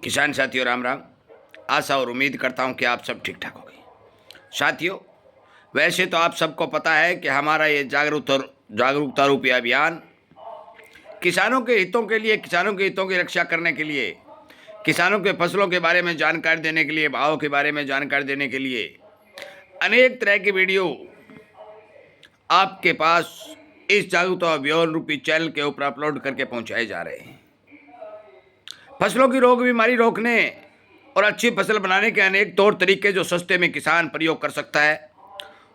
किसान साथियों राम राम। आशा और उम्मीद करता हूं कि आप सब ठीक ठाक होंगे। साथियों, वैसे तो आप सबको पता है कि हमारा ये जागरूकता रूपी अभियान किसानों के हितों के लिए, किसानों के हितों की रक्षा करने के लिए, किसानों के फसलों के बारे में जानकारी देने के लिए, भाव के बारे में जानकारी देने के लिए अनेक तरह की वीडियो आपके पास इस जागरूकता अभियान रूपी चैनल के ऊपर अपलोड करके पहुंचाए जा रहे हैं। फसलों की रोग बीमारी रोकने और अच्छी फसल बनाने के अनेक तौर तरीके जो सस्ते में किसान प्रयोग कर सकता है,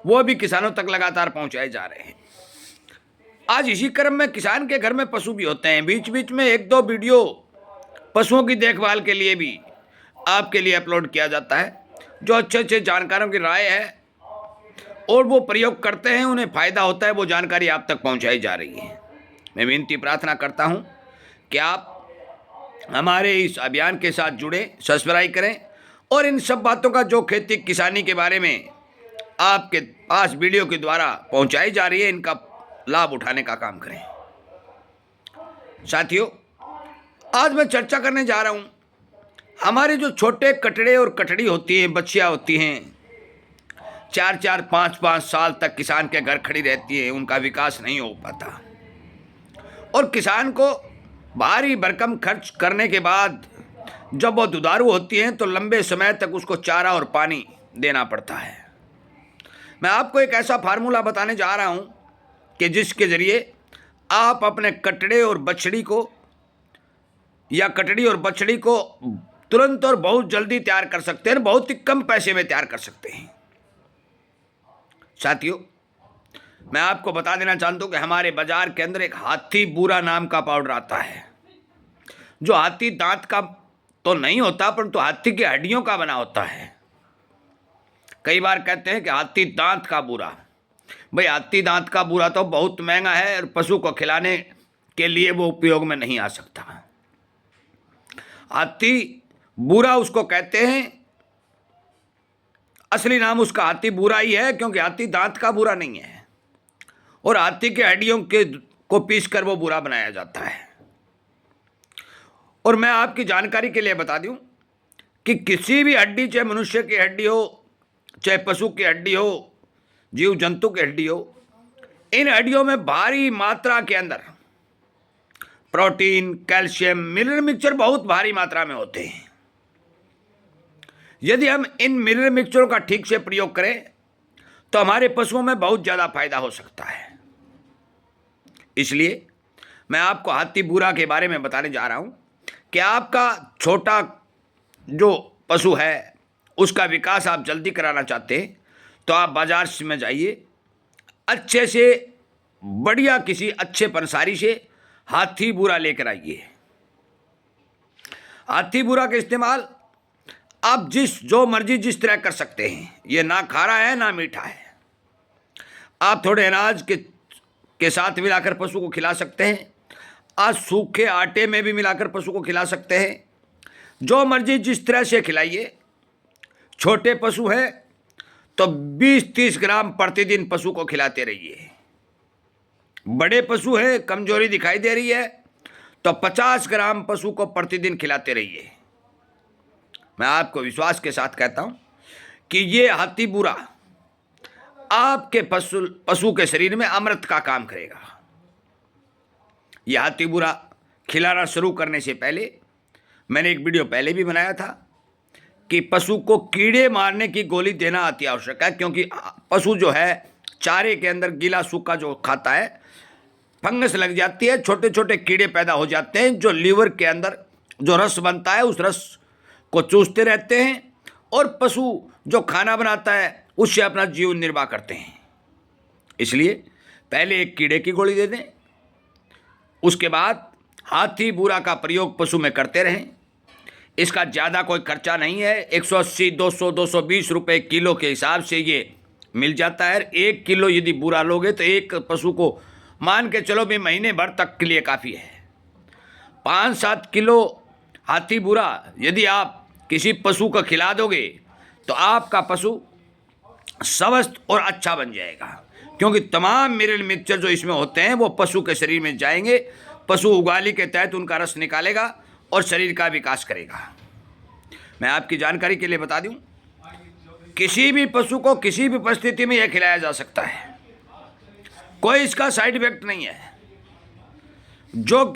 वो भी किसानों तक लगातार पहुंचाए जा रहे हैं। आज इसी क्रम में किसान के घर में पशु भी होते हैं। बीच बीच में एक दो वीडियो पशुओं की देखभाल के लिए भी आपके लिए अपलोड किया जाता है। जो अच्छे अच्छे जानकारों की राय है और वो प्रयोग करते हैं, उन्हें फ़ायदा होता है, वो जानकारी आप तक पहुँचाई जा रही है। मैं विनती प्रार्थना करता हूँ कि आप हमारे इस अभियान के साथ जुड़े, सब्सक्राइब करें और इन सब बातों का जो खेती किसानी के बारे में आपके पास वीडियो के द्वारा पहुंचाई जा रही है, इनका लाभ उठाने का काम करें। साथियों, आज मैं चर्चा करने जा रहा हूं, हमारे जो छोटे कटड़े और कटड़ी होती हैं, बच्चियां होती हैं, 4-4, 5-5 साल तक किसान के घर खड़ी रहती है, उनका विकास नहीं हो पाता और किसान को भारी भरकम खर्च करने के बाद जब वो दुधारू होती हैं तो लंबे समय तक उसको चारा और पानी देना पड़ता है। मैं आपको एक ऐसा फार्मूला बताने जा रहा हूं कि जिसके ज़रिए आप अपने कटड़े और बछड़ी को या कटड़ी और बछड़ी को तुरंत और बहुत जल्दी तैयार कर सकते हैं, बहुत ही कम पैसे में तैयार कर सकते हैं। साथियों, मैं आपको बता देना चाहता हूँ कि हमारे बाजार के अंदर एक हाथी बूरा नाम का पाउडर आता है, जो हाथी दांत का तो नहीं होता परंतु हाथी की हड्डियों का बना होता है। कई बार कहते हैं कि हाथी दांत का बूरा। भाई, हाथी दांत का बूरा तो बहुत महंगा है और पशु को खिलाने के लिए वो उपयोग में नहीं आ सकता। हाथी बूरा उसको कहते हैं, असली नाम उसका हाथी बूरा ही है, क्योंकि हाथी दांत का बूरा नहीं है और हाथी के हड्डियों को पीसकर वो बूरा बनाया जाता है। और मैं आपकी जानकारी के लिए बता दूं कि किसी भी हड्डी, चाहे मनुष्य की हड्डी हो, चाहे पशु की हड्डी हो, जीव जंतु की हड्डी हो, इन हड्डियों में भारी मात्रा के अंदर प्रोटीन, कैल्शियम, मिनरल मिक्सचर बहुत भारी मात्रा में होते हैं। यदि हम इन मिनरल मिक्सचरों का ठीक से प्रयोग करें तो हमारे पशुओं में बहुत ज़्यादा फायदा हो सकता है। इसलिए मैं आपको हाथी बूरा के बारे में बताने जा रहा हूं कि आपका छोटा जो पशु है उसका विकास आप जल्दी कराना चाहते हैं तो आप बाजार में जाइए, अच्छे से बढ़िया किसी अच्छे पंसारी से हाथी बूरा लेकर आइए। हाथी बूरा का इस्तेमाल आप जो मर्जी जिस तरह कर सकते हैं। ये ना खारा है ना मीठा है। आप थोड़े अनाज के साथ मिलाकर पशु को खिला सकते हैं। आज सूखे आटे में भी मिलाकर पशु को खिला सकते हैं। जो मर्जी जिस तरह से खिलाइए। छोटे पशु हैं तो 20-30 ग्राम प्रतिदिन पशु को खिलाते रहिए। बड़े पशु हैं, कमजोरी दिखाई दे रही है तो 50 ग्राम पशु को प्रतिदिन खिलाते रहिए। मैं आपको विश्वास के साथ कहता हूं कि ये हाथी बूरा आपके पशु के शरीर में अमृत का काम करेगा। यह हाथी बूरा खिलाना शुरू करने से पहले मैंने एक वीडियो पहले भी बनाया था कि पशु को कीड़े मारने की गोली देना अति आवश्यक है, क्योंकि पशु जो है चारे के अंदर गीला सूखा जो खाता है, फंगस लग जाती है, छोटे छोटे कीड़े पैदा हो जाते हैं जो लीवर के अंदर जो रस बनता है उस रस को चूसते रहते हैं और पशु जो खाना बनाता है उससे अपना जीवन निर्वाह करते हैं। इसलिए पहले एक कीड़े की गोली दे दें, उसके बाद हाथी बूरा का प्रयोग पशु में करते रहें। इसका ज़्यादा कोई खर्चा नहीं है। 180, 200, 220 रुपये किलो के हिसाब से ये मिल जाता है। 1 किलो यदि बूरा लोगे तो एक पशु को मान के चलो भी महीने भर तक के लिए काफ़ी है। 5-7 किलो हाथी बूरा यदि आप किसी पशु को खिला दोगे तो आपका पशु स्वस्थ और अच्छा बन जाएगा, क्योंकि तमाम मिनरल मिक्सचर जो इसमें होते हैं वो पशु के शरीर में जाएंगे। पशु उगाली के तहत उनका रस निकालेगा और शरीर का विकास करेगा। मैं आपकी जानकारी के लिए बता दूं, किसी भी पशु को किसी भी परिस्थिति में यह खिलाया जा सकता है, कोई इसका साइड इफेक्ट नहीं है। जो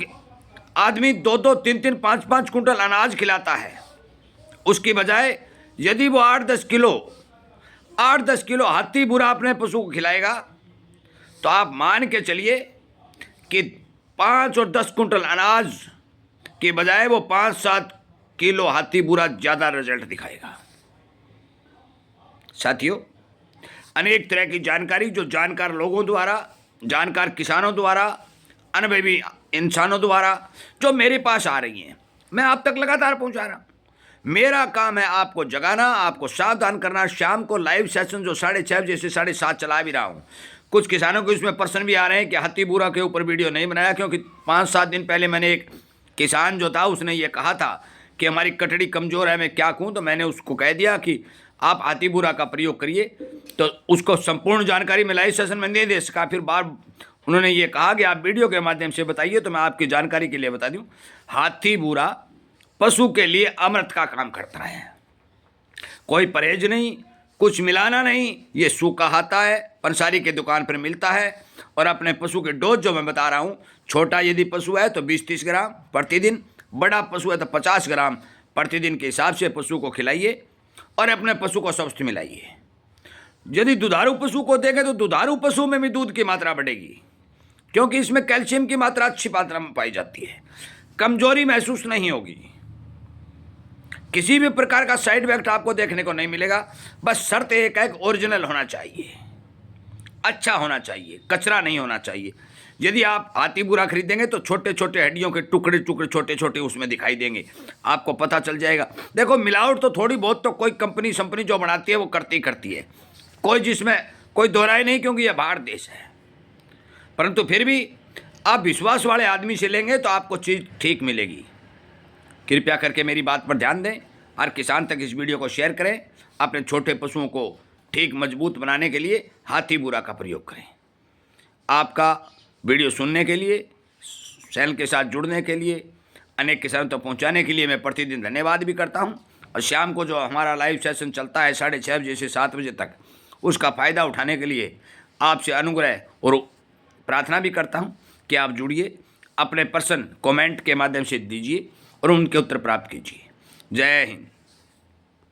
आदमी 2-2, 3-3, 5-5 कुंटल अनाज खिलाता है, उसकी बजाय यदि वो 8-10 किलो हाथी बुरा अपने पशु को खिलाएगा, तो आप मान के चलिए कि 5 और 10 कुंटल अनाज के बजाय वो 5-7 किलो हाथी बुरा ज़्यादा रिजल्ट दिखाएगा। साथियों, अनेक तरह की जानकारी जो जानकार लोगों द्वारा, जानकार किसानों द्वारा, अनुभवी इंसानों द्वारा जो मेरे पास आ रही हैं, मैं आप तक लगातार पहुंचा रहा हूं। मेरा काम है आपको जगाना, आपको सावधान करना। शाम को लाइव सेशन जो 6:30 बजे से 7:30 चला भी रहा हूं। कुछ किसानों को इसमें प्रश्न भी आ रहे हैं कि हाथी बुरा के ऊपर वीडियो नहीं बनाया, क्योंकि 5-7 दिन पहले मैंने एक किसान जो था उसने ये कहा था कि हमारी कटड़ी कमज़ोर है, मैं क्या कहूँ। तो मैंने उसको कह दिया कि आप हाथी बुरा का प्रयोग करिए, तो उसको संपूर्ण जानकारी मैं लाइव सेशन में नहीं दे सका। फिर बार उन्होंने ये कहा कि आप वीडियो के माध्यम से बताइए, तो मैं आपकी जानकारी के लिए बता दूं, हाथी बुरा पशु के लिए अमृत का काम करता है। कोई परहेज नहीं, कुछ मिलाना नहीं, ये सूखा आता है, पंसारी के दुकान पर मिलता है। और अपने पशु के डोज जो मैं बता रहा हूँ, छोटा यदि पशु है तो 20-30 ग्राम प्रतिदिन, बड़ा पशु है तो 50 ग्राम प्रतिदिन के हिसाब से पशु को खिलाइए और अपने पशु को स्वस्थ मिलाइए। यदि दुधारू पशु को देंगे तो दुधारू पशु में भी दूध की मात्रा बढ़ेगी, क्योंकि इसमें कैल्शियम की मात्रा अच्छी मात्रा में पाई जाती है। कमजोरी महसूस नहीं होगी, किसी भी प्रकार का साइड इफेक्ट आपको देखने को नहीं मिलेगा। बस शर्त एक है, ओरिजिनल होना चाहिए, अच्छा होना चाहिए, कचरा नहीं होना चाहिए। यदि आप हाथी बुरा खरीदेंगे तो छोटे छोटे हड्डियों के टुकड़े टुकड़े छोटे छोटे उसमें दिखाई देंगे, आपको पता चल जाएगा। देखो, मिलावट तो थोड़ी बहुत तो कोई कंपनी जो बनाती है वो करती है, कोई जिसमें कोई दोहराई नहीं, क्योंकि यह बाहर देश है। परंतु फिर भी आप विश्वास वाले आदमी से लेंगे तो आपको चीज़ ठीक मिलेगी। कृपया करके मेरी बात पर ध्यान दें, हर किसान तक इस वीडियो को शेयर करें। अपने छोटे पशुओं को ठीक मजबूत बनाने के लिए हाथी बुरा का प्रयोग करें। आपका वीडियो सुनने के लिए, चैनल के साथ जुड़ने के लिए, अनेक किसानों तक पहुंचाने के लिए मैं प्रतिदिन धन्यवाद भी करता हूं। और शाम को जो हमारा लाइव सेशन चलता है 6:30 बजे से 7 बजे तक, उसका फ़ायदा उठाने के लिए आपसे अनुग्रह और प्रार्थना भी करता हूं कि आप जुड़िए, अपने प्रश्न कमेंट के माध्यम से दीजिए और उनके उत्तर प्राप्त कीजिए। जय हिंद।